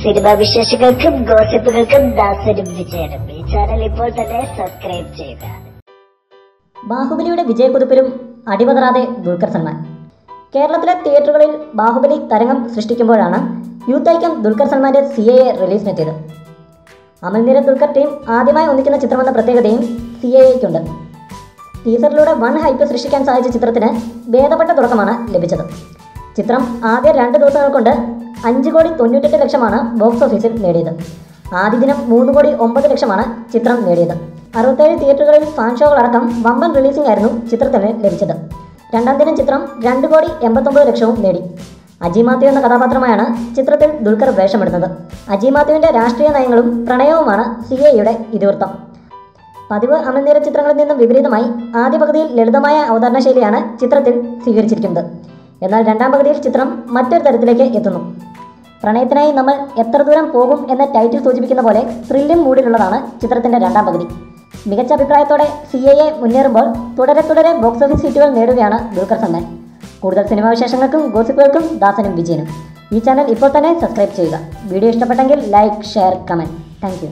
Cinema വിശേഷങ്ങൾക്കും ഗോസിപ്പുകൾക്കും ദാസനും വിജയനും ഈ channel ഇപ്പോൾ തന്നെ സബ്സ്ക്രൈബ് ചെയ്യുക. ബാഹുബലിയുടെ വിജയക്കുതിപ്പിലും അടിപതറാതെ ദുൽഖർ സൽമാൻ. കേരളത്തിലെ തിയേറ്ററുകളിൽ ബാഹുബലി തരംഗം സൃഷ്ടിക്കുമ്പോഴാണ് യൂത്ത് ഐക്യം ദുൽഖർ സൽമാന്റെ CAA റിലീസിനെത്തിയത്. അമൽനീര ദുൽഖർ ടീം ആദ്യമായി ഒന്നിക്കുന്ന ചിത്രമെന്ന പ്രത്യേകതയും CAAയ്ക്കുണ്ട്. ടീസറിലൂടെ വൺ ഹൈപ്പ് സൃഷ്ടിക്കാൻ സാധിച്ച ചിത്രത്തിന് ഭേദപ്പെട്ട തുടക്കമാണ് ലഭിച്ചത്. ചിത്രം ആദ്യ 2 ദിവസങ്ങൾ കൊണ്ട് 5,98,00,000 ബോക്സ് ഓഫീസിൽ നേടിയത്. ആദ്യ ദിനം 3,09,00,000 ചിത്രം നേടിയത്. 67 തിയേറ്ററുകളിൽ ഫാൻ ഷോകളടക്കം വമ്പൻ റിലീസിംഗ് ആയിരുന്നു ചിത്രത്തിന് ലഭിച്ചത്. രണ്ടാം ദിനം ചിത്രം 2,89,00,000 നേടി. അജി മാത്യു എന്ന കഥാപാത്രമായാണ് ചിത്രത്തിൽ ദുൽഖർ വേഷമിടുന്നത്. അജി മാത്യുവിൻ്റെ രാഷ്ട്രീയ നയങ്ങളും പ്രണയവുമാണ് CAAയുടെ ഇതിവൃത്തം. പതിവ് അമൽനീര ചിത്രങ്ങളിൽ നിന്നും വിപരീതമായി ആദ്യ പകുതിയിൽ ലളിതമായ അവതരണ ശൈലിയാണ് ചിത്രത്തിൽ സ്വീകരിച്ചിരിക്കുന്നത്. എന്നാൽ രണ്ടാം പകുതിയിൽ ചിത്രം മറ്റൊരു തരത്തിലേക്ക് എത്തുന്നു. പ്രണയത്തിനായി നമ്മൾ എത്ര ദൂരം പോകും എന്ന ടൈറ്റിൽ സൂചിപ്പിക്കുന്ന പോലെ ത്രില്ലിംഗ് മൂഡിലുള്ളതാണ് ചിത്രത്തിൻ്റെ രണ്ടാം പകുതി. മികച്ച അഭിപ്രായത്തോടെ CAA മുന്നേറുമ്പോൾ തുടരെ ബോക്സ് ഓഫീസ് ഹിറ്റുകൾ നേടുകയാണ് ദുൽഖർ സൽമാൻ. കൂടുതൽ സിനിമാ വിശേഷങ്ങൾക്കും ഗോസിപ്പുകൾക്കും ദാസനും വിജയനും ഈ ചാനൽ ഇപ്പോൾ തന്നെ സബ്സ്ക്രൈബ് ചെയ്യുക. വീഡിയോ ഇഷ്ടപ്പെട്ടെങ്കിൽ like, share, comment. Thank you.